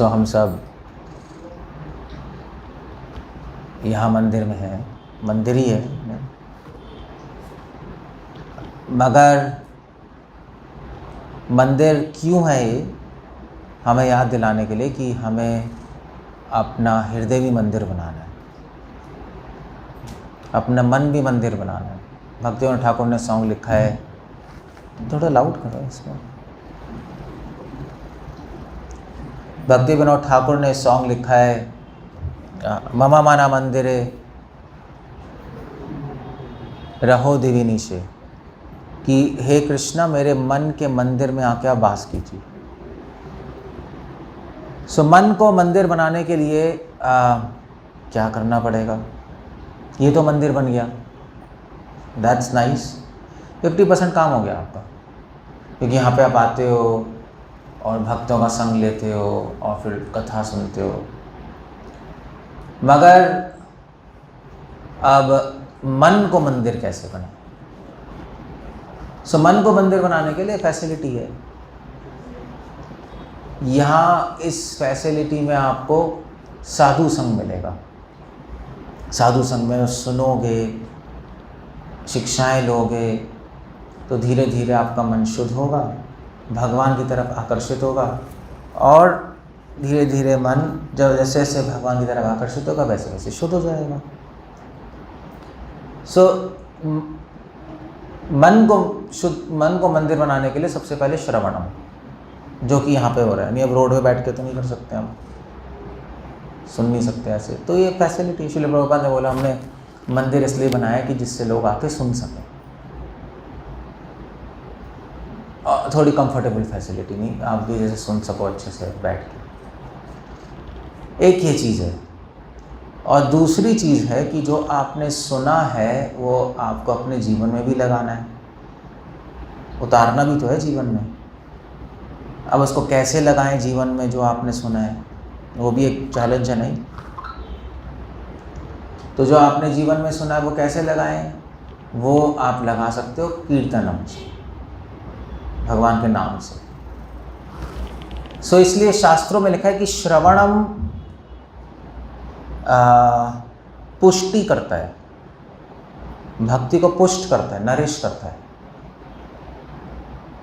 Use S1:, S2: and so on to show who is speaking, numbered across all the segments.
S1: हम सब यहाँ मंदिर में हैं, मंदिर ही है, मगर मंदिर क्यों है ये हमें याद दिलाने के लिए कि हमें अपना हृदय भी मंदिर बनाना है, अपना मन भी मंदिर बनाना है। भक्ति विनोद ठाकुर ने सॉन्ग लिखा है, थोड़ा लाउड करो इसको। भक्ति विनोद ठाकुर ने सॉन्ग लिखा है, ममा माना मंदिरे रहो दिविनीशे, कि हे कृष्णा मेरे मन के मंदिर में आके आप वास कीजिए। मन को मंदिर बनाने के लिए क्या करना पड़ेगा? ये तो मंदिर बन गया, दैट्स नाइस, 50% काम हो गया आपका, क्योंकि यहाँ पे आप आते हो और भक्तों का संग लेते हो और फिर कथा सुनते हो। मगर अब मन को मंदिर कैसे बनाए? मन को मंदिर बनाने के लिए फैसिलिटी है। यहाँ इस फैसिलिटी में आपको साधु संग मिलेगा। साधु संग में सुनोगे, शिक्षाएं लोगे, तो धीरे धीरे आपका मन शुद्ध होगा, भगवान की तरफ आकर्षित होगा, और धीरे धीरे मन जब जैसे जैसे भगवान की तरफ आकर्षित होगा वैसे वैसे शुद्ध हो जाएगा। मन को मंदिर बनाने के लिए सबसे पहले श्रवणम, जो कि यहाँ पे हो रहा है। नहीं, अब रोड पे बैठ के तो नहीं कर सकते, हम सुन नहीं सकते ऐसे, तो ये फैसिलिटी श्रील प्रभुपाद ने बोला हमने मंदिर इसलिए बनाया कि जिससे लोग आके सुन सकें। थोड़ी कंफर्टेबल फैसिलिटी, नहीं आप भी जैसे सुन सको अच्छे से बैठ के। एक ये चीज़ है, और दूसरी चीज़ है कि जो आपने सुना है वो आपको अपने जीवन में भी लगाना है, उतारना भी तो है जीवन में। अब उसको कैसे लगाएं जीवन में जो आपने सुना है, वो भी एक चैलेंज है। नहीं तो जो आपने जीवन में सुना है वो कैसे लगाएं? वो आप लगा सकते हो कीर्तनम से, भगवान के नाम से। इसलिए शास्त्रों में लिखा है कि श्रवणम पुष्टि करता है, भक्ति को पुष्ट करता है, नरिश करता है,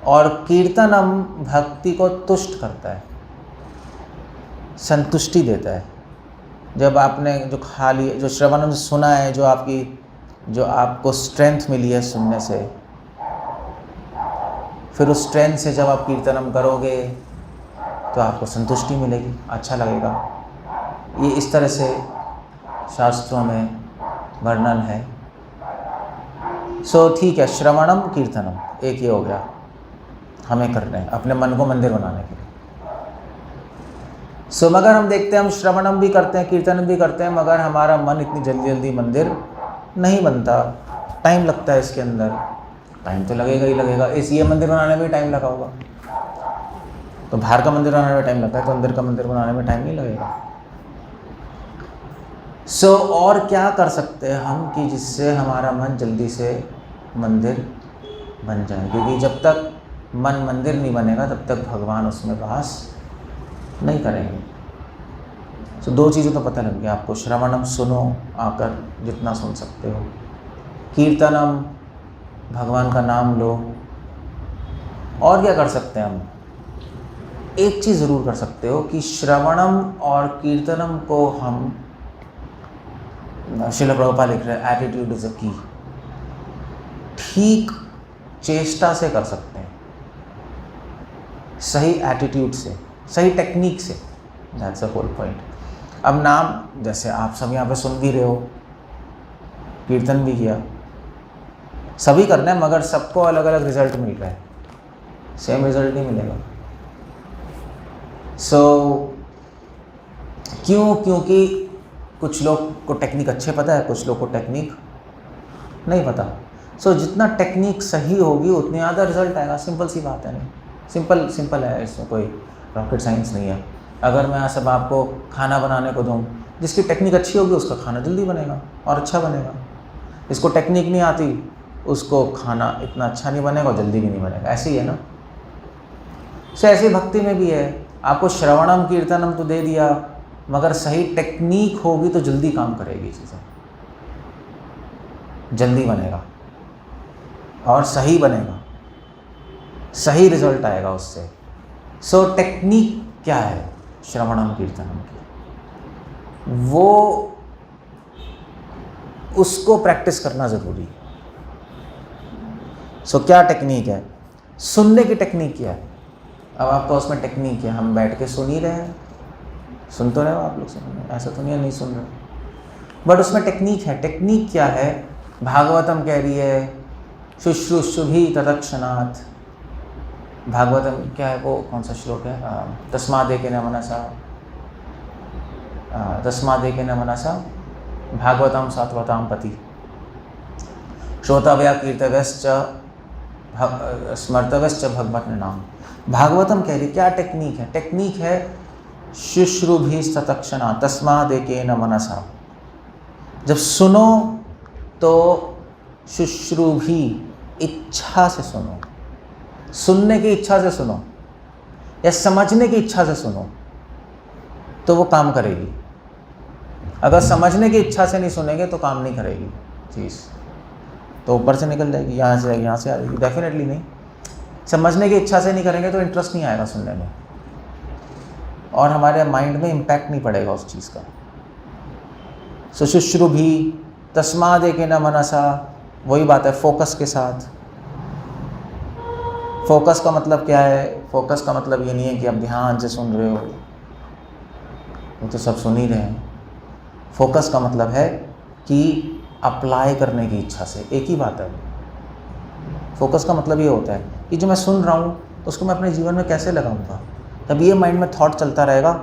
S1: और कीर्तनम भक्ति को तुष्ट करता है, संतुष्टि देता है। जब आपने जो खा लिया, जो श्रवणम सुना है, जो आपको स्ट्रेंथ मिली है सुनने से, फिर उस स्ट्रेंथ से जब आप कीर्तनम करोगे तो आपको संतुष्टि मिलेगी, अच्छा लगेगा। ये इस तरह से शास्त्रों में वर्णन है। ठीक है, श्रवणम कीर्तनम एक ये हो गया, हमें करना है अपने मन को मंदिर बनाने के लिए। मगर हम देखते हैं हम श्रवणम भी करते हैं, कीर्तन भी करते हैं, मगर हमारा मन इतनी जल्दी जल्दी मंदिर नहीं बनता, टाइम लगता है इसके अंदर। टाइम तो लगेगा ही लगेगा, ये मंदिर बनाने में टाइम लगा होगा, तो बाहर का मंदिर बनाने में टाइम लगता है, तो अंदर का मंदिर बनाने में टाइम नहीं लगेगा। और क्या कर सकते हैं हम कि जिससे हमारा मन जल्दी से मंदिर बन जाए? क्योंकि जब तक मन मंदिर नहीं बनेगा तब तक भगवान उसमें वास नहीं करेंगे। दो चीज़ें तो पता लग गया आपको, श्रवणम सुनो आकर जितना सुन सकते हो, कीर्तनम भगवान का नाम लो। और क्या कर सकते हैं हम? एक चीज़ ज़रूर कर सकते हो कि श्रवणम और कीर्तनम को हम, श्रील प्रभुपाद लिख रहे हैं, एटीट्यूड इज अ की, ठीक चेष्टा से कर सकते हैं, सही एटीट्यूड से, सही टेक्निक से। That's a whole point. अब नाम, जैसे आप सब यहाँ पे सुन भी रहे हो, कीर्तन भी किया, सभी करना है, मगर सबको अलग अलग रिजल्ट मिल रहा है, सेम रिजल्ट नहीं मिलेगा। क्यों? क्योंकि कुछ लोग को टेक्निक अच्छे पता है, कुछ लोग को टेक्निक नहीं पता। जितना टेक्निक सही होगी उतनी ज़्यादा रिजल्ट आएगा। सिंपल सी बात है, नहीं सिंपल है, इसमें कोई रॉकेट साइंस नहीं है। अगर मैं सब आपको खाना बनाने को दूँ, जिसकी टेक्निक अच्छी होगी उसका खाना जल्दी बनेगा और अच्छा बनेगा। जिसको टेक्निक नहीं आती उसको खाना इतना अच्छा नहीं बनेगा और जल्दी भी नहीं बनेगा। ऐसे ही है ना। ऐसी भक्ति में भी है, आपको श्रवणम कीर्तनम तो दे दिया, मगर सही टेक्निक होगी तो जल्दी काम करेगी चीज़ें, जल्दी बनेगा और सही बनेगा, सही रिजल्ट आएगा उससे। सो टेक्निक क्या है श्रवणम कीर्तनम की, वो उसको प्रैक्टिस करना ज़रूरी है। सो क्या टेक्निक है? सुनने की टेक्निक क्या है? अब आपका उसमें टेक्निक है, हम बैठ के सुन ही रहे हैं, सुन तो रहे हो आप लोग, सुन रहे हो, ऐसा तो नहीं सुन रहे, बट उसमें टेक्निक है। टेक्निक क्या है? भागवतम कह रही है शुश्रूषुभि तत्क्षणात्। भागवतम क्या है, वो कौन सा श्लोक है? तस्मादेकेन मनसा, तस्मादेकेन मनसा भागवतम सात्वतां पति, श्रोतव्या कीर्तव्यश्च स्मर्तव्यश्च भगवत नाम। भागवतम कह रही क्या टेक्निक है? टेक्निक है शुश्रूभि तत्क्षणात् तस्मादेकेन मनसा। जब सुनो तो शुश्रूभि, इच्छा से सुनो, सुनने की इच्छा से सुनो या समझने की इच्छा से सुनो तो वो काम करेगी। अगर समझने की इच्छा से नहीं सुनेंगे तो काम नहीं करेगी चीज़, तो ऊपर से निकल जाएगी, यहाँ से यहाँ से आ जाएगी, डेफिनेटली नहीं। समझने की इच्छा से नहीं करेंगे तो इंटरेस्ट नहीं आएगा सुनने में, और हमारे माइंड में इम्पैक्ट नहीं पड़ेगा उस चीज़ का। सो शुश्रूभि तस्मादेकेन मनसा, वही बात है फोकस के साथ। फोकस का मतलब क्या है? फोकस का मतलब ये नहीं है कि आप ध्यान से सुन रहे हो, वो तो सब सुन ही रहे हैं। फोकस का मतलब है कि अप्लाई करने की इच्छा से, एक ही बात है। फोकस का मतलब ये होता है कि जो मैं सुन रहा हूँ उसको मैं अपने जीवन में कैसे लगाऊंगा। तब ये माइंड में थॉट चलता रहेगा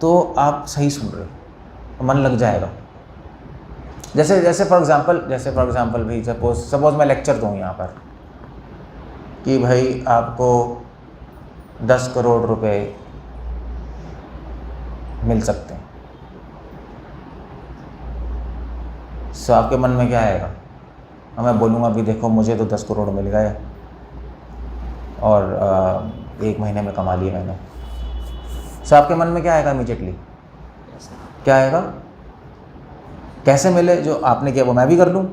S1: तो आप सही सुन रहे हो, मन लग जाएगा। जैसे फॉर एग्जांपल भाई सपोज मैं लेक्चर दूँ यहाँ पर कि भाई आपको 10 करोड़ रुपए मिल सकते हैं। सो आपके मन में क्या आएगा? और मैं बोलूँगा भी देखो मुझे तो 10 करोड़ मिल गए और 1 महीने में कमा लिए मैंने। सो आपके मन में क्या आएगा इमीडिएटली? क्या आएगा? कैसे मिले? जो आपने किया वो मैं भी कर लूँ।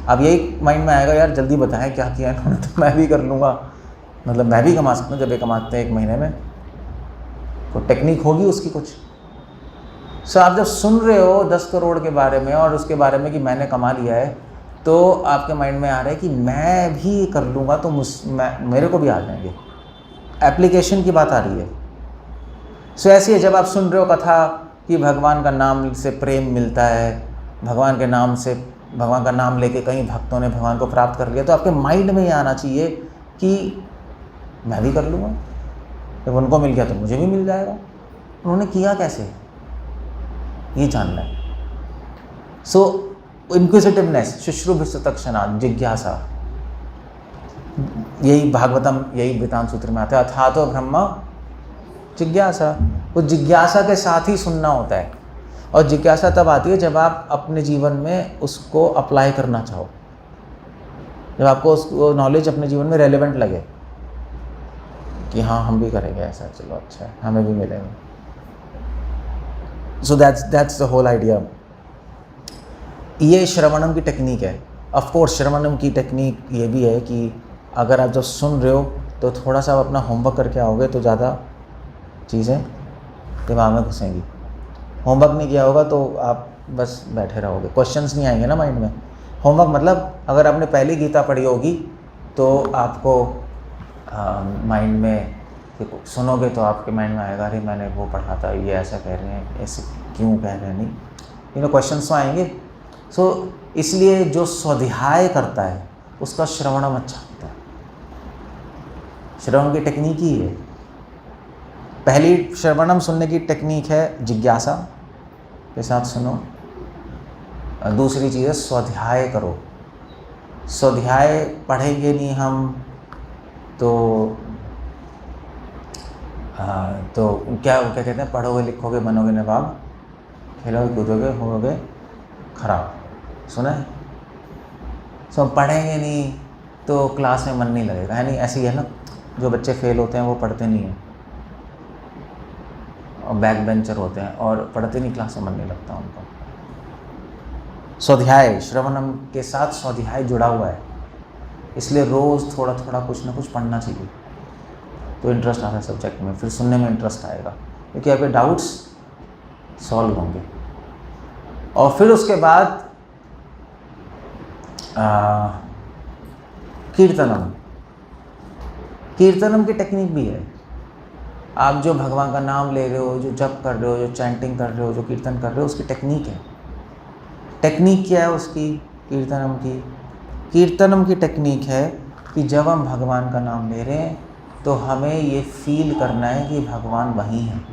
S1: अब यही माइंड में आएगा, यार जल्दी बताएं क्या किया इन्होंने तो मैं भी कर लूँगा, मतलब मैं भी कमा सकता हूँ। जब ये कमाते हैं 1 महीने में, तो टेक्निक होगी उसकी कुछ। सो आप जब सुन रहे हो 10 करोड़ के बारे में और उसके बारे में कि मैंने कमा लिया है, तो आपके माइंड में आ रहा है कि मैं भी कर लूँगा तो मेरे को भी आ जाएंगे। एप्लीकेशन की बात आ रही है। सो ऐसी है जब आप सुन रहे हो कथा कि भगवान का नाम से प्रेम मिलता है, भगवान का नाम लेके कई भक्तों ने भगवान को प्राप्त कर लिया, तो आपके माइंड में ये आना चाहिए कि मैं भी कर लूँगा, जब उनको मिल गया तो मुझे भी मिल जाएगा। उन्होंने किया कैसे, ये जानना है। सो इंक्विजिटिवनेस, शुश्रूषुभि जिज्ञासा, यही भागवतम, यही वेदांत सूत्र में आता है, अथातो ब्रह्म जिज्ञासा। वो जिज्ञासा के साथ ही सुनना होता है, और जिज्ञासा तब आती है जब आप अपने जीवन में उसको अप्लाई करना चाहो, जब आपको उसको नॉलेज अपने जीवन में रेलेवेंट लगे कि हाँ हम भी करेंगे ऐसा, चलो अच्छा है, हमें भी मिलेंगे। So that's the whole idea. ये श्रवणम की टेक्निक है। ऑफ कोर्स श्रवणम की टेक्निक ये भी है कि अगर आप जब सुन रहे हो तो थोड़ा सा आप अपना होमवर्क करके आओगे तो ज़्यादा चीज़ें दिमाग में घुसेंगी। होमवर्क नहीं किया होगा तो आप बस बैठे रहोगे, क्वेश्चंस नहीं आएंगे ना माइंड में। होमवर्क मतलब अगर आपने पहली गीता पढ़ी होगी तो आपको माइंड में सुनोगे तो आपके माइंड में आएगा, अरे मैंने वो पढ़ा था, ये ऐसा कह रहे हैं, ऐसे क्यों कह रहे हैं, नहीं क्वेश्चंस तो आएंगे। सो इसलिए जो स्वाध्याय करता है उसका श्रवणम अच्छा होता है। श्रवण की टेक्निक ही है। पहली श्रवणम सुनने की टेक्निक है जिज्ञासा के साथ सुनो। दूसरी चीज़ है स्वाध्याय करो। स्वाध्याय पढ़ेंगे नहीं हम तो क्या कहते हैं, पढ़ोगे लिखोगे बनोगे नवाब, खेलोगे कूदोगे होगे खराब। सुना है? सो पढ़ेंगे नहीं तो क्लास में मन नहीं लगेगा, है नहीं? ऐसी है ना, जो बच्चे फेल होते हैं वो पढ़ते नहीं हैं, और बैक बेंचर होते हैं और पढ़ते नहीं, क्लास में मन नहीं लगता उनको। स्वाध्याय, श्रवणम के साथ स्वाध्याय जुड़ा हुआ है, इसलिए रोज़ थोड़ा थोड़ा कुछ ना कुछ पढ़ना चाहिए, तो इंटरेस्ट आता है सब्जेक्ट में, फिर सुनने में इंटरेस्ट आएगा क्योंकि आपके डाउट्स सॉल्व होंगे। और फिर उसके बाद कीर्तनम, कीर्तनम की टेक्निक भी है। आप जो भगवान का नाम ले रहे हो, जो जप कर रहे हो, जो चैंटिंग कर रहे हो, जो कीर्तन कर रहे हो, उसकी टेक्निक है। टेक्निक क्या है उसकी? कीर्तनम की, कीर्तनम की टेक्निक है कि जब हम भगवान का नाम ले रहे हैं तो हमें ये फील करना है कि भगवान वहीं हैं,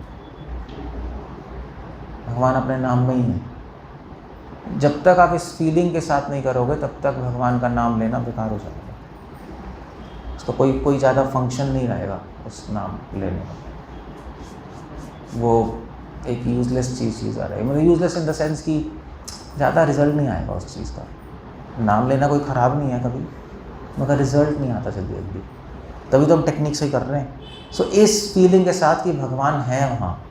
S1: भगवान अपने नाम में ही है। जब तक आप इस फीलिंग के साथ नहीं करोगे तब तक भगवान का नाम लेना बेकार हो जाएगा, उसका कोई ज़्यादा फंक्शन नहीं रहेगा उस नाम लेने का, वो एक यूज़लेस चीज़ आ रही है। मतलब यूज़लेस इन द सेंस कि ज़्यादा रिजल्ट नहीं आएगा उस चीज़ का। नाम लेना कोई ख़राब नहीं है कभी, मगर रिजल्ट नहीं आता जल्दी जल्दी, तभी तो हम टेक्निक से कर रहे हैं। सो इस फीलिंग के साथ कि भगवान है वहाँ,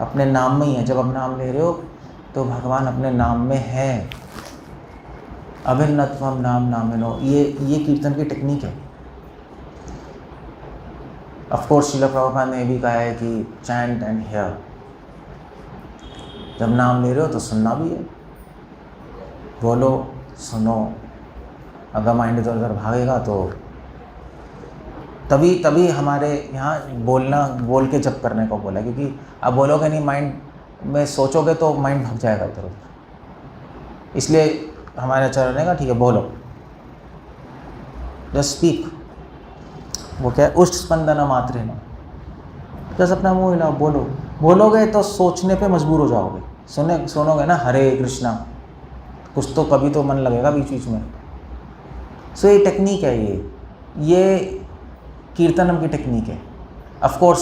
S1: अपने नाम में ही है। जब आप नाम ले रहे हो तो भगवान अपने नाम में है। अभिन्नत्वम नाम नामिनो, ये कीर्तन की टेक्निक है। ऑफ कोर्स श्रील प्रभुपाद ने भी कहा है कि चैंट एंड हियर, जब नाम ले रहे हो तो सुनना भी है, बोलो सुनो। अगर माइंड इधर उधर भागेगा तो तभी हमारे यहाँ बोल के जप करने को बोला है, क्योंकि आप बोलोगे नहीं, माइंड में सोचोगे तो माइंड भाग जाएगा इधर उधर। इसलिए हमारे आचार्य ने कहा ठीक है बोलो, जस्ट स्पीक। वो क्या है? उष्ट स्पंदना मात्रे ना, जस्ट अपना मुँह हिलाओ, बोलोगे तो सोचने पे मजबूर हो जाओगे। सुनोगे ना हरे कृष्णा, कुछ तो कभी तो मन लगेगा बीच बीच में। सो ये टेक्निक है, ये कीर्तनम की टेक्निक है। ऑफ कोर्स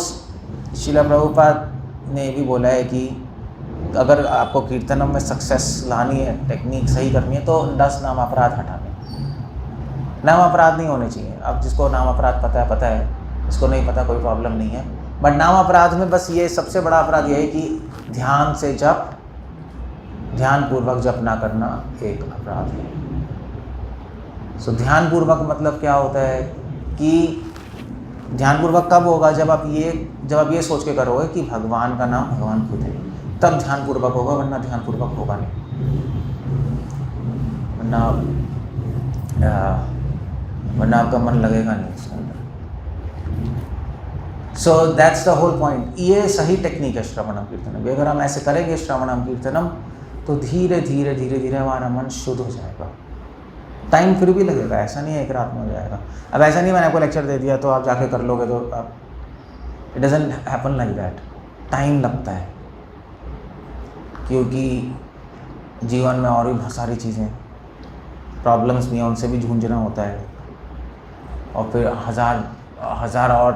S1: श्रील प्रभुपाद ने भी बोला है कि अगर आपको कीर्तनम में सक्सेस लानी है, टेक्निक सही करनी है, तो 10 नाम अपराध हटाने। नाम अपराध नहीं होने चाहिए। अब जिसको नाम अपराध पता है, जिसको नहीं पता कोई प्रॉब्लम नहीं है। बट नाम अपराध में बस ये सबसे बड़ा अपराध ये है कि ध्यान से जप, ध्यानपूर्वक जप ना करना एक अपराध है। सो ध्यानपूर्वक मतलब क्या होता है कि ध्यानपूर्वक कब होगा? जब आप ये सोच के करोगे कि भगवान का नाम भगवान खुद है, तब ध्यानपूर्वक होगा, वरना ध्यानपूर्वक होगा नहीं, वरना आपका मन लगेगा नहीं उसके अंदर। So that's the whole point. ये सही टेक्निक है श्रवणम कीर्तनम। अगर हम ऐसे करेंगे श्रवणम कीर्तनम तो धीरे धीरे हमारा मन शुद्ध हो जाएगा। टाइम फिर भी लगेगा, ऐसा नहीं है एक रात में हो जाएगा। अब ऐसा नहीं मैंने आपको लेक्चर दे दिया तो आप जाके कर लोगे, तो आप it doesn't happen like that. Time लगता है, क्योंकि जीवन में और भी बहुत सारी चीज़ें, प्रॉब्लम्स भी हैं, उनसे भी जूझना होता है, और फिर हज़ार और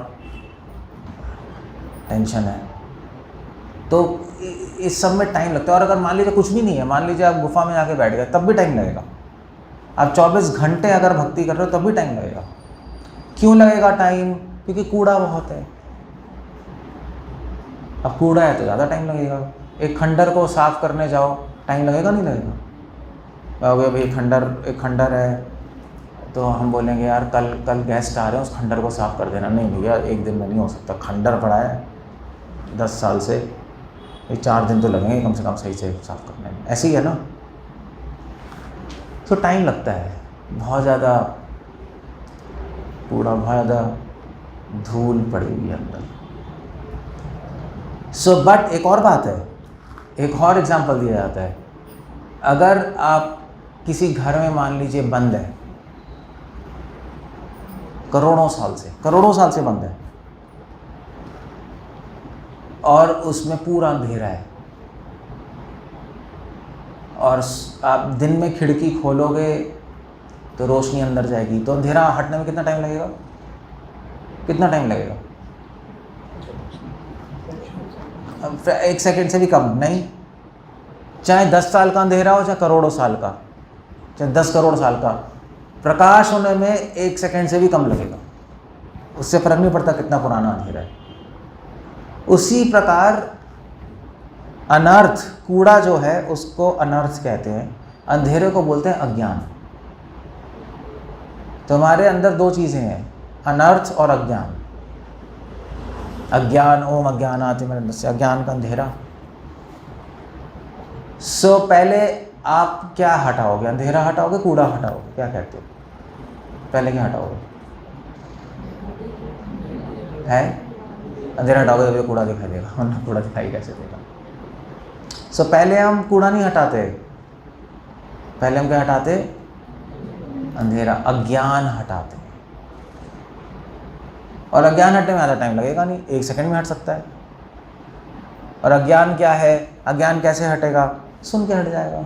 S1: टेंशन है, तो इस सब में टाइम लगता है। और अगर मान लीजिए कुछ भी नहीं है, मान लीजिए आप गुफा में जाके बैठ गए, तब भी टाइम लगेगा। आप 24 घंटे अगर भक्ति कर रहे हो तब भी टाइम लगेगा। क्यों लगेगा टाइम? क्योंकि कूड़ा बहुत है। अब कूड़ा है तो ज़्यादा टाइम लगेगा। एक खंडर को साफ़ करने जाओ, टाइम लगेगा नहीं लगेगा? भाई एक खंडर है तो हम बोलेंगे यार कल गेस्ट आ रहे हैं, उस खंडर को साफ़ कर देना। नहीं भैया, एक दिन में नहीं हो सकता। खंडर पड़ा है 10 साल से, 4 दिन तो लगेंगे कम से कम सही से साफ़ करने में। ऐसे ही है ना। तो टाइम लगता है, बहुत ज़्यादा कूड़ा, बहुत ज़्यादा धूल पड़ी हुई है अंदर। सो बट एक और बात है, एक और एग्जांपल दिया जाता है। अगर आप किसी घर में मान लीजिए बंद है, करोड़ों साल से बंद है, और उसमें पूरा अंधेरा है, और आप दिन में खिड़की खोलोगे तो रोशनी अंदर जाएगी, तो अंधेरा हटने में कितना टाइम लगेगा? एक सेकंड से भी कम नहीं। चाहे 10 साल का अंधेरा हो, चाहे करोड़ों साल का, चाहे 10 करोड़ साल का, प्रकाश होने में 1 सेकंड से भी कम लगेगा। उससे फर्क नहीं पड़ता कितना पुराना अंधेरा है। उसी प्रकार अनर्थ, कूड़ा जो है उसको अनर्थ कहते हैं, अंधेरे को बोलते हैं अज्ञान। तो हमारे अंदर दो चीज़ें हैं, अनर्थ और अज्ञान। अज्ञान, ओम अज्ञानातिमिरन्दस्य, अज्ञान का अंधेरा। सो पहले आप क्या हटाओगे? अंधेरा हटाओगे, कूड़ा हटाओगे? क्या कहते हो? पहले क्या हटाओगे? है अंधेरा हटाओगे तभी कूड़ा दिखाई देगा, वरना कूड़ा दिखाई कैसे देगा? सो पहले हम कूड़ा नहीं हटाते, पहले हम क्या हटाते? अंधेरा, अज्ञान हटाते। और अज्ञान हटने में ज़्यादा टाइम लगेगा नहीं, 1 सेकंड में हट सकता है। और अज्ञान क्या है? अज्ञान कैसे हटेगा? सुन के हट जाएगा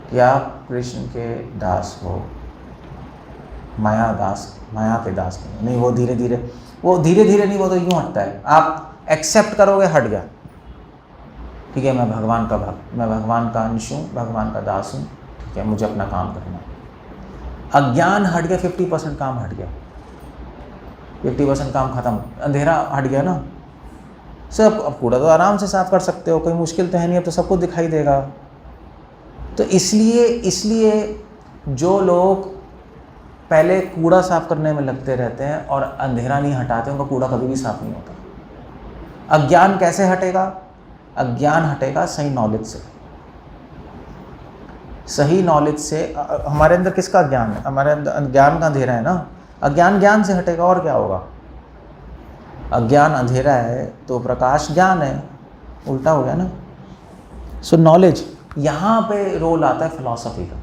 S1: कि आप कृष्ण के दास हो, माया के दास नहीं। वो धीरे धीरे नहीं, वो तो यूँ हटता है। आप एक्सेप्ट करोगे, हट गया। ठीक है, मैं भगवान का भक्त, मैं भगवान का अंश हूँ, भगवान का दास हूँ, ठीक है, मुझे अपना काम करना है। अज्ञान हट गया, 50% काम हट गया, 50% काम खत्म, अंधेरा हट गया ना। सब अब कूड़ा तो आराम से साफ कर सकते हो, कोई मुश्किल तो है नहीं, अब तो सबको दिखाई देगा। तो इसलिए जो लोग पहले कूड़ा साफ करने में लगते रहते हैं और अंधेरा नहीं हटाते, उनका कूड़ा कभी भी साफ नहीं होता। अज्ञान कैसे हटेगा? अज्ञान हटेगा सही नॉलेज से। सही नॉलेज से हमारे अंदर किसका ज्ञान है? हमारे अंदर ज्ञान का अंधेरा है ना। अज्ञान ज्ञान से हटेगा, और क्या होगा? अज्ञान अंधेरा है तो प्रकाश ज्ञान है, उल्टा हो गया ना। सो नॉलेज, यहाँ पे रोल आता है फिलॉसफी का।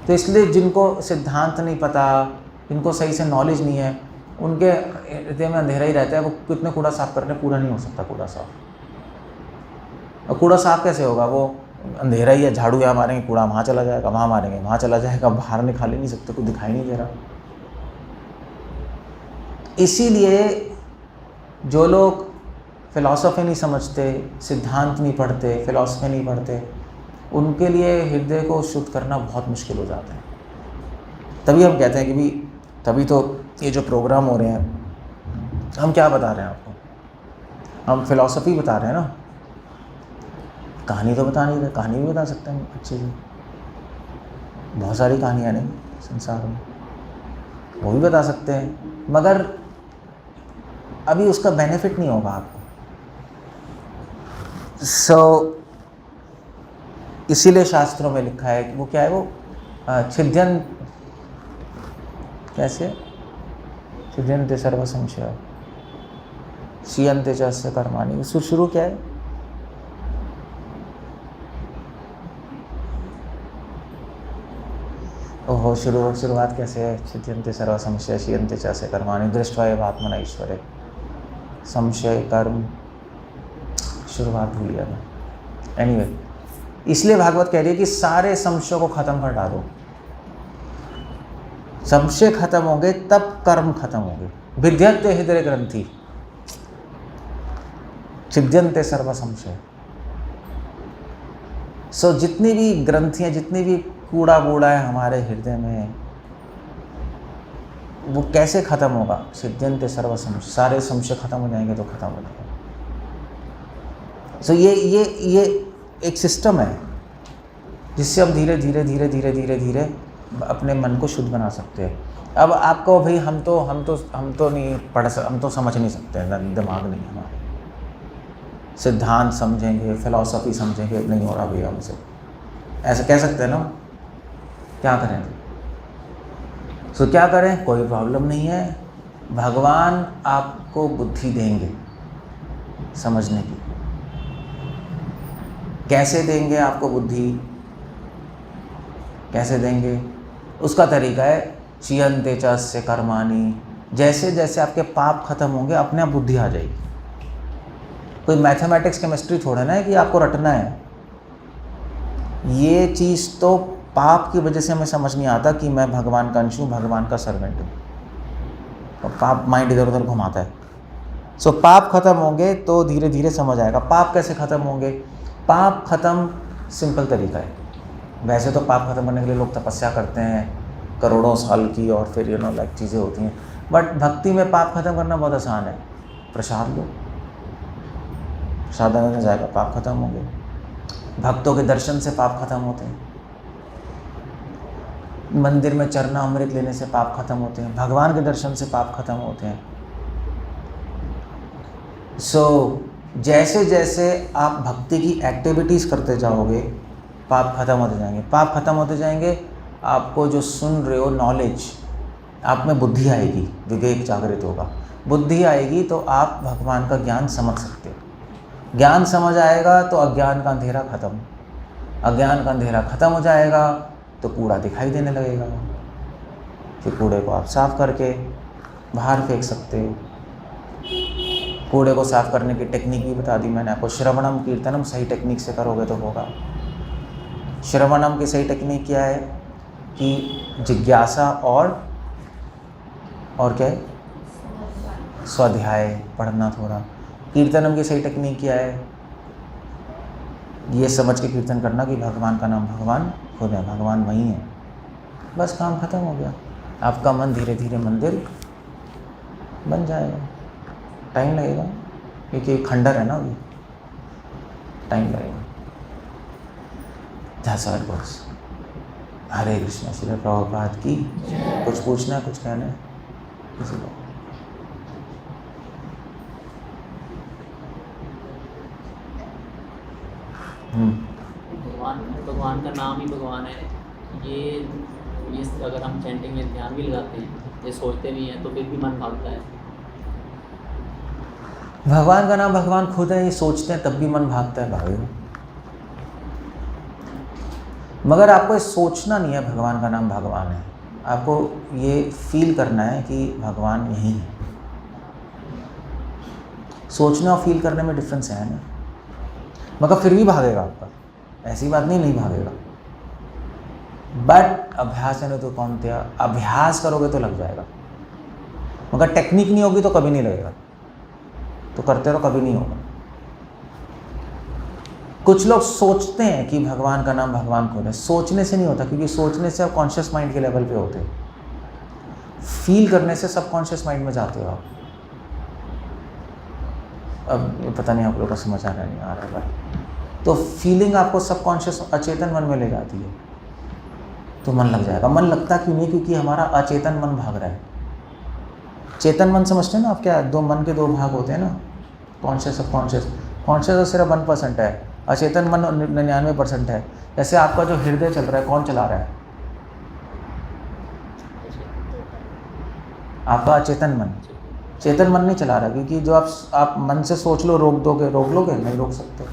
S1: तो इसलिए जिनको सिद्धांत नहीं पता, जिनको सही से नॉलेज नहीं है, उनके हृदय में अंधेरा ही रहता है। वो कितने कूड़ा साफ करने, पूरा नहीं हो सकता कूड़ा साफ। और कूड़ा साफ कैसे होगा? वो अंधेरा ही है, झाड़ू यहाँ मारेंगे, कूड़ा वहाँ चला जाएगा, वहाँ मारेंगे, वहाँ चला जाएगा, बाहर निकाल ही नहीं सकते, कुछ दिखाई नहीं दे रहा। इसीलिए जो लोग फिलॉसफी नहीं समझते, सिद्धांत नहीं पढ़ते, फिलॉसफी नहीं पढ़ते, उनके लिए हृदय को शुद्ध करना बहुत मुश्किल हो जाता है। तभी हम कहते हैं कि भी, तभी तो ये जो प्रोग्राम हो रहे हैं, हम क्या बता रहे हैं आपको? हम फिलॉसफी बता रहे हैं ना, कहानी तो बता नहीं रहे। कहानी भी बता सकते हैं अच्छी से, बहुत सारी कहानियाँ नहीं संसार में, वो भी बता सकते हैं, मगर अभी उसका बेनिफिट नहीं होगा आपको। इसीलिए शास्त्रों में लिखा है कि वो क्या है, वो छिद्यन, कैसे? छिद्यन्ते सर्व संशय क्षीयन्ते च अस्य कर्माणि। शुरू क्या है? ओहो, शुरुआत कैसे है? छिद्यन्ते सर्व संशय क्षीयन्ते च अस्य कर्माणि दृष्ट्वा एव आत्मना ईश्वरे। संशय, कर्म, शुरुआत भूल गया मैं। एनीवे, इसलिए भागवत कह रही है कि सारे संशयों को खत्म कर डालो। संशय खत्म होंगे तब कर्म खत्म होंगे। विद्यन्ते हृदय ग्रंथि छिद्यन्ते सर्व संशय। सो जितनी भी ग्रंथियाँ, जितनी भी कूड़ा बूढ़ा है हमारे हृदय में, वो कैसे खत्म होगा? छिद्यन्ते सर्व संशय, सारे संशय खत्म हो जाएंगे तो खत्म हो जाएगा। सो ये एक सिस्टम है जिससे हम धीरे धीरे अपने मन को शुद्ध बना सकते हैं। अब आपको भाई हम तो नहीं पढ़ सकते, हम तो समझ नहीं सकते, दिमाग नहीं हमारा, सिद्धांत समझेंगे, फिलॉसफी समझेंगे, नहीं हो रहा भैया हमसे, ऐसा कह सकते हैं ना। क्या करें? सो क्या करें? कोई प्रॉब्लम नहीं है, भगवान आपको बुद्धि देंगे समझने की। कैसे देंगे आपको बुद्धि? कैसे देंगे? उसका तरीका है क्षीयन्ते च अस्य कर्माणि। जैसे जैसे आपके पाप खत्म होंगे, अपने आप बुद्धि आ जाएगी। कोई मैथमेटिक्स केमिस्ट्री थोड़ा ना है कि आपको रटना है। ये चीज़ तो पाप की वजह से हमें समझ नहीं आता कि मैं भगवान का अंश हूँ, भगवान का सर्वेंट हूँ, और पाप माइंड इधर उधर घुमाता है। सो पाप खत्म होंगे तो धीरे धीरे समझ आएगा। पाप कैसे खत्म होंगे? पाप खत्म सिंपल तरीका है। वैसे तो पाप खत्म करने के लिए लोग तपस्या करते हैं करोड़ों साल की, और फिर लाइक चीज़ें होती हैं, बट भक्ति में पाप खत्म करना बहुत आसान है। प्रसाद लो, साधना में जाएगा पाप खत्म हो गए। भक्तों के दर्शन से पाप खत्म होते हैं, मंदिर में चरना अमृत लेने से पाप खत्म होते हैं, भगवान के दर्शन से पाप खत्म होते हैं। जैसे जैसे आप भक्ति की एक्टिविटीज़ करते जाओगे पाप खत्म होते जाएंगे, पाप खत्म होते जाएंगे। आपको जो सुन रहे हो नॉलेज, आप में बुद्धि आएगी, विवेक जागृत होगा, बुद्धि आएगी तो आप भगवान का ज्ञान समझ सकते हो। ज्ञान समझ आएगा तो अज्ञान का अंधेरा खत्म, अज्ञान का अंधेरा खत्म हो जाएगा तो कूड़ा दिखाई देने लगेगा। फिर कूड़े को आप साफ करके बाहर फेंक सकते हो। कूड़े को साफ करने की टेक्निक भी बता दी मैंने आपको। श्रवणम कीर्तनम सही टेक्निक से करोगे तो होगा। श्रवणम की सही टेक्निक क्या है कि जिज्ञासा और क्या है, स्वाध्याय पढ़ना थोड़ा। कीर्तनम की सही टेक्निक क्या है, ये समझ के कीर्तन करना कि भगवान का नाम भगवान खुद है, भगवान वही है। बस काम खत्म हो गया। आपका मन धीरे धीरे मंदिर बन जाएगा। टाइम लगेगा क्योंकि खंडर है ना, अभी टाइम लगेगा। बस हरे कृष्ण। श्री प्रभुपाद की। कुछ पूछना है, कुछ कहना है किसी को?
S2: भगवान का नाम ही भगवान है। ये अगर हम चैंटिंग में ध्यान भी लगाते हैं, ये सोचते भी हैं, तो फिर भी मन भागता है।
S1: भगवान का नाम भगवान खुद है, ये सोचते हैं तब भी मन भागता है। भाई मगर आपको ये सोचना नहीं है भगवान का नाम भगवान है, आपको ये फील करना है कि भगवान यही है। सोचना और फील करने में डिफरेंस है ना। मगर फिर भी भागेगा आपका, ऐसी बात नहीं भागेगा। बट अभ्यास है ना तो कौन थे, अभ्यास करोगे तो लग जाएगा। मगर टेक्निक नहीं होगी तो कभी नहीं लगेगा, तो करते रहो, कभी नहीं होगा। कुछ लोग सोचते हैं कि भगवान का नाम भगवान खुद है, सोचने से नहीं होता, क्योंकि सोचने से आप कॉन्शियस माइंड के लेवल पे होते हो, फील करने से सबकॉन्शियस माइंड में जाते हो आप। अब पता नहीं आप लोगों को समझ आ रहा है नहीं आ रहा है, तो फीलिंग आपको सबकॉन्शियस अचेतन मन में ले जाती है, तो मन लग जाएगा। मन लगता क्यों नहीं, क्योंकि हमारा अचेतन मन भाग रहा है। चेतन मन समझते हैं ना आप, क्या दो मन के दो भाग होते हैं ना, कॉन्शियस सबकॉन्शियस। कॉन्शियस तो सिर्फ 1% है, अचेतन मन 99% है। जैसे आपका जो हृदय चल रहा है, कौन चला रहा है? आपका अचेतन मन। चेतन मन नहीं चला रहा, क्योंकि जो आप मन से सोच लो रोक लोगे नहीं रोक सकते।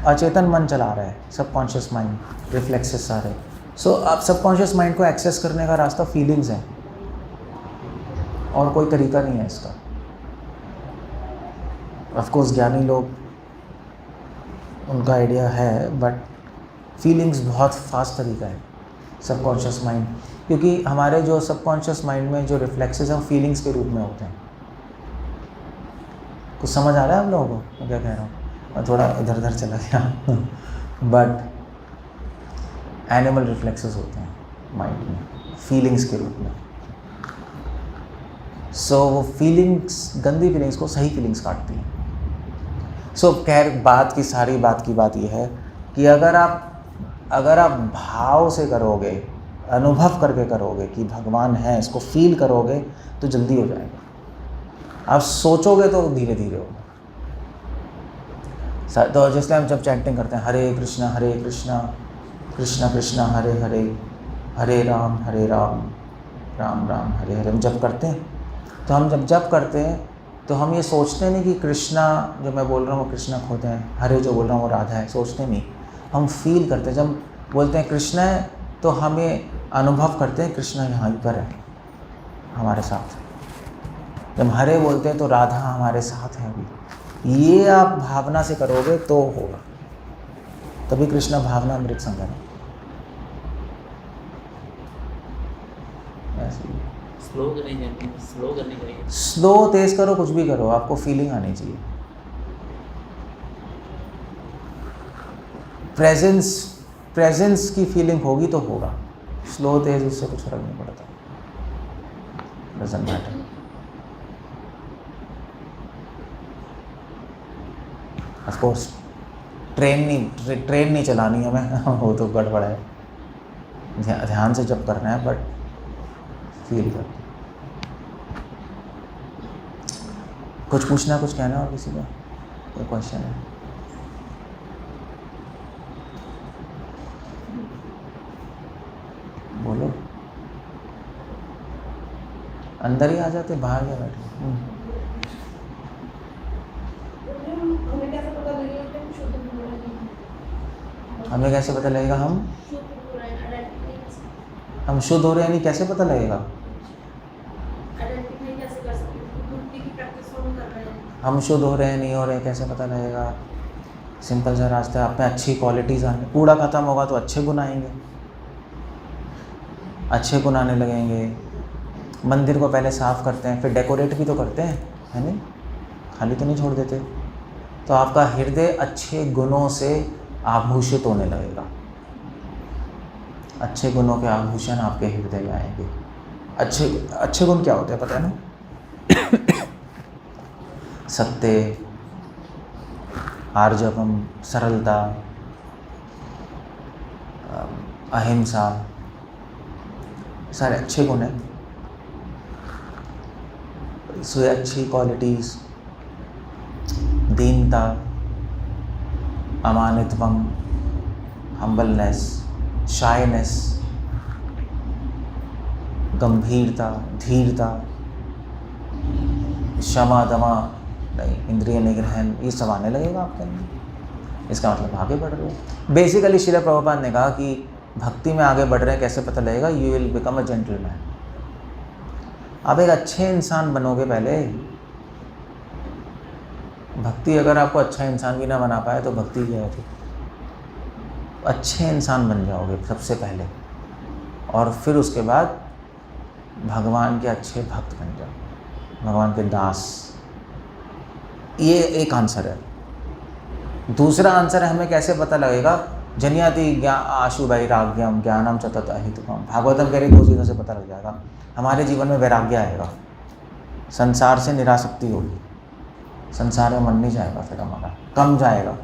S1: अचेतन मन चला रहा है, सबकॉन्शियस माइंड, रिफ्लेक्सेस सारे। सो आप सबकॉन्शियस माइंड को एक्सेस करने का रास्ता फीलिंग्स है, और कोई तरीका नहीं है इसका। ऑफ कोर्स ज्ञानी लोग, उनका आइडिया है, बट फीलिंग्स बहुत फास्ट तरीका है सबकॉन्शियस माइंड, क्योंकि हमारे जो सबकॉन्शियस माइंड में जो रिफ्लेक्सेस हैं वो फीलिंग्स के रूप में होते हैं। कुछ समझ आ रहा है आप लोगों को मैं क्या कह रहा हूँ? मैं थोड़ा इधर उधर चला गया बट एनिमल रिफ्लेक्सेस होते हैं माइंड में, फीलिंग्स के रूप में। सो वो फीलिंग्स, गंदी फीलिंग्स को सही फीलिंग्स काटती हैं। सो खैर बात की बात यह है कि अगर आप भाव से करोगे, अनुभव करके करोगे कि भगवान है, इसको फील करोगे तो जल्दी हो जाएगा। आप सोचोगे तो धीरे धीरे होगा। तो जैसे हम जब चैंटिंग करते हैं हरे कृष्णा कृष्ण कृष्ण हरे हरे, हरे राम राम राम हरे हरे, हम जब करते हैं तो हम जब करते हैं तो हम ये सोचते नहीं कि कृष्णा जो मैं बोल रहा हूँ वो कृष्णा खुद है, हरे जो बोल रहा हूँ वो राधा है, सोचते नहीं। हम फील करते हैं, जब बोलते हैं कृष्णा है तो हमें अनुभव करते हैं कृष्णा यहाँ पर है हमारे साथ। जब हरे बोलते हैं तो राधा हमारे साथ है अभी। ये आप भावना से करोगे तो होगा, तभी कृष्णा भावना अमृत संगम है।
S2: स्लो करनी चाहिए,
S1: स्लो तेज करो, कुछ भी करो, आपको फीलिंग आनी चाहिए। प्रेजेंस की फीलिंग होगी तो होगा। स्लो तेज उससे कुछ फर्क नहीं पड़ता, doesn't matter. Of course train नहीं चलानी हमें वो तो गड़बड़ है, ध्यान से जब करना है, बट फील कर। कुछ पूछना, कुछ कहना और किसी का कोई क्वेश्चन है? बोलो, अंदर ही आ जाते, बाहर क्या बैठे? हमें कैसे पता लगेगा हम शुद्ध हो रहे हैं? नहीं, कैसे पता लगेगा हम शुद्ध हो रहे हैं नहीं हो रहे हैं? कैसे पता लगेगा? सिंपल सा रास्ता है, आप में अच्छी क्वालिटीज़ आने, कूड़ा ख़त्म होगा तो अच्छे गुण आएंगे, अच्छे गुण आने लगेंगे। मंदिर को पहले साफ़ करते हैं, फिर डेकोरेट भी तो करते हैं, है नहीं? खाली तो नहीं छोड़ देते। तो आपका हृदय अच्छे गुणों से आभूषित होने लगेगा, अच्छे गुणों के आभूषण आपके हृदय में आएंगे। अच्छे गुण क्या होते हैं पता है ना? सत्य, आर्जवम, सरलता, अहिंसा, सारे अच्छे गुण हैं। इससे अच्छी क्वालिटीज़, दीनता, अमानित्वम, हम्बलनेस, शायनेस, गंभीरता, धीरता, क्षमा दमा, इंद्रिय निग्रहण, ये सब आने लगेगा आपके अंदर। इसका मतलब आगे बढ़ रहे हो। बेसिकली श्रील प्रभुपाद ने कहा कि भक्ति में आगे बढ़ रहे हैं, कैसे पता लगेगा? You will become a gentleman. आप एक अच्छे इंसान बनोगे पहले। भक्ति अगर आपको अच्छा इंसान भी ना बना पाए तो भक्ति क्या होती? अच्छे इंसान बन जाओगे सबसे पहले, और फिर उसके बाद भगवान के अच्छे भक्त बन जाओ, भगवान के दास। ये एक आंसर है। दूसरा आंसर है, हमें कैसे पता लगेगा? जन्याति आशु वैराग्यम ज्ञानम च तत् अहितुकम। भागवतम कह रही 2 चीज़ों से पता लग जाएगा। हमारे जीवन में वैराग्य आएगा, संसार से निरासक्ति होगी, संसार में मन नहीं जाएगा, फिर हमारा कम जाएगा।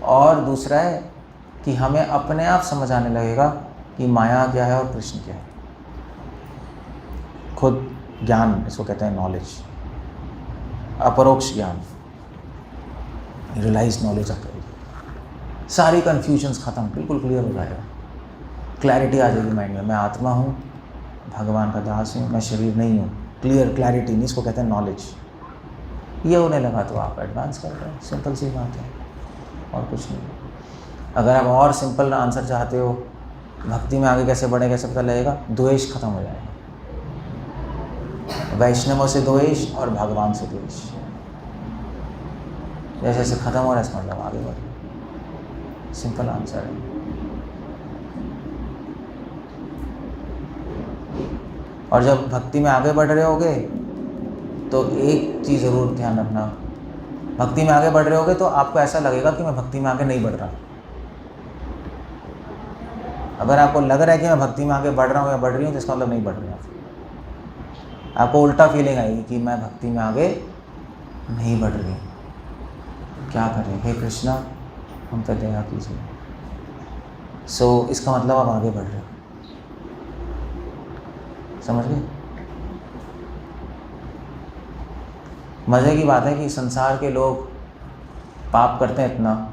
S1: और दूसरा है कि हमें अपने आप समझ आने लगेगा कि माया क्या है और कृष्ण क्या है। खुद ज्ञान, इसको कहते हैं नॉलेज, अपरोक्ष ज्ञान, रियलाइज नॉलेज आकर सारी कन्फ्यूजन्स ख़त्म, बिल्कुल क्लियर हो जाएगा। क्लैरिटी आ जाएगी माइंड में, मैं आत्मा हूँ, भगवान का दास हूँ, मैं शरीर नहीं हूँ। क्लियर क्लैरिटी, नहीं इसको कहते हैं नॉलेज। ये होने लगा तो आप एडवांस कर रहे हैं। सिंपल सी बात है, और कुछ नहीं। अगर आप और सिंपल आंसर चाहते हो, भक्ति में आगे कैसे बढ़े, कैसे पता लगेगा? द्वेष खत्म हो जाएगा। वैष्णवों से द्वेष और भगवान से द्वेष जैसे जैसे खत्म हो रहा है, इसका मतलब आगे बढ़। सिंपल आंसर है। और जब भक्ति में आगे बढ़ रहे होगे तो एक चीज़ ज़रूर ध्यान रखना, भक्ति में आगे बढ़ रहे होगे तो आपको ऐसा लगेगा कि मैं भक्ति में आगे नहीं बढ़ रहा। अगर आपको लग रहा है कि मैं भक्ति में आगे बढ़ रहा हूँ या बढ़ रही हूँ, तो इसका मतलब नहीं बढ़ रही आप। आपको उल्टा फीलिंग आएगी कि मैं भक्ति में आगे नहीं बढ़ रही, क्या करें? हे कृष्णा, हम पर दया कीजिए। सो इसका मतलब आप आगे बढ़ रहे हो। समझ गए? मज़े की बात है कि संसार के लोग पाप करते हैं इतना,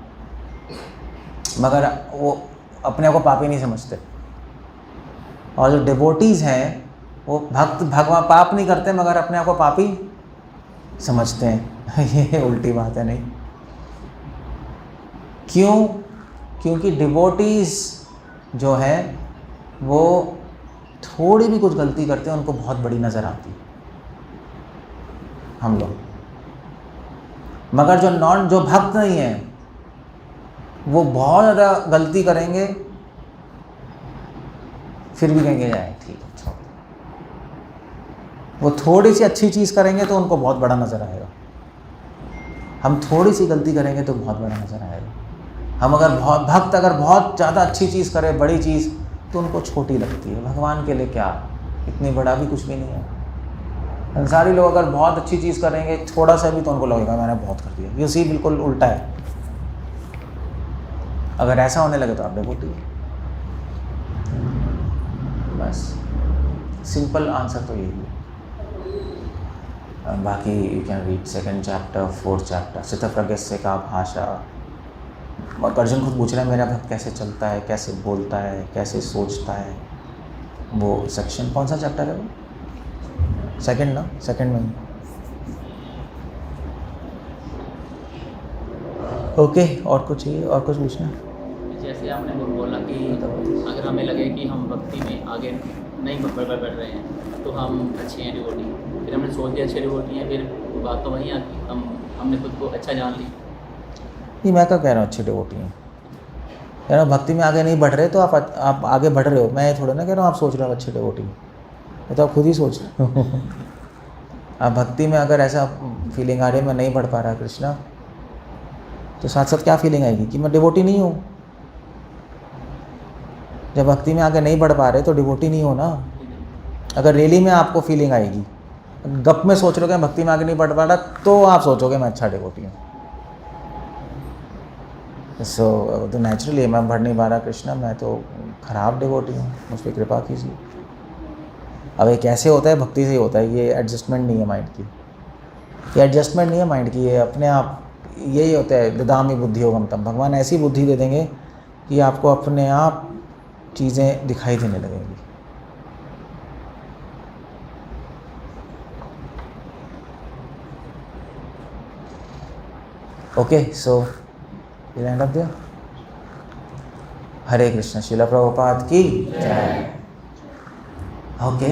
S1: मगर वो अपने आप को पापी नहीं समझते। और जो डिवोटीज़ हैं वो भगवान पाप नहीं करते मगर अपने आप को पापी समझते हैं। ये उल्टी बात है, नहीं? क्यों? क्योंकि डिवोटीज़ जो हैं वो थोड़ी भी कुछ गलती करते हैं, उनको बहुत बड़ी नज़र आती है। हम लोग मगर जो भक्त नहीं है वो बहुत ज़्यादा गलती करेंगे, फिर भी कहेंगे जाए ठीक है, छोड़। वो थोड़ी सी अच्छी चीज़ करेंगे तो उनको बहुत बड़ा नज़र आएगा। हम थोड़ी सी गलती करेंगे तो बहुत बड़ा नज़र आएगा। हम अगर भक्त अगर बहुत ज़्यादा अच्छी चीज़ करे, बड़ी चीज़, तो उनको छोटी लगती है। भगवान के लिए क्या, इतनी बड़ा भी कुछ भी नहीं है। संसारी लोग अगर बहुत अच्छी चीज़ करेंगे थोड़ा सा भी तो उनको लगेगा मैंने बहुत कर दिया। ये उसी बिल्कुल उल्टा है। अगर ऐसा होने लगे तो आप डिवोटी हो। बस सिंपल आंसर तो यही है। बाकी you can read 2nd chapter 4th chapter स्थितप्रज्ञस्य का भाषा। अर्जुन खुद पूछ रहे हैं मेरा भक्त कैसे चलता है, कैसे बोलता है, कैसे सोचता है। वो सेक्शन कौन सा चैप्टर है वो? 2nd ना, 2nd में। ओके, और कुछ चाहिए, और कुछ पूछना?
S2: जैसे आपने बोला कि अगर हमें लगे कि हम भक्ति में आगे नहीं बढ़ रहे हैं तो हम अच्छे हैं डिवोटी, फिर हमने सोच लिया अच्छे डिवोटी हैं, फिर बात तो वहीं आती, हमने खुद को अच्छा जान ली।
S1: नहीं, मैं क्या कह रहा हूँ अच्छे डिवोटी हैं, कह रहा हूँ भक्ति में आगे नहीं बढ़ रहे तो आप आगे बढ़ रहे हो। मैं ये थोड़ा ना कह रहा हूँ आप सोच रहे हो अच्छे डिवोटी, ये तो आप खुद ही सोच रहे हो। आप भक्ति में अगर ऐसा फीलिंग आ रही है मैं नहीं बढ़ पा रहा कृष्णा, तो साथ साथ क्या फीलिंग आएगी कि मैं डिवोटी नहीं हूँ। जब भक्ति में आगे नहीं बढ़ पा रहे तो डिवोटी नहीं हो ना। अगर रियली में आपको फीलिंग आएगी, गप में सोच रहे हो कि भक्ति में आगे नहीं बढ़ पा रहा, तो आप सोचोगे मैं अच्छा डिवोटी हूँ। तो नेचुरली मैं बढ़ नहीं पा रहा कृष्णा, मैं तो खराब डिवोटी हूँ, मुझ पर कृपा कीजिए। अब ये कैसे होता है? भक्ति से ही होता है। ये एडजस्टमेंट नहीं है माइंड की, ये एडजस्टमेंट नहीं है माइंड की, ये अपने आप यही होता है। ददामि बुद्धि योगम तम, भगवान ऐसी बुद्धि दे देंगे कि आपको अपने आप चीज़ें दिखाई देने लगेंगी। Okay, so we'll end up there. हरे कृष्ण। श्रील प्रभुपाद की जय। ओके।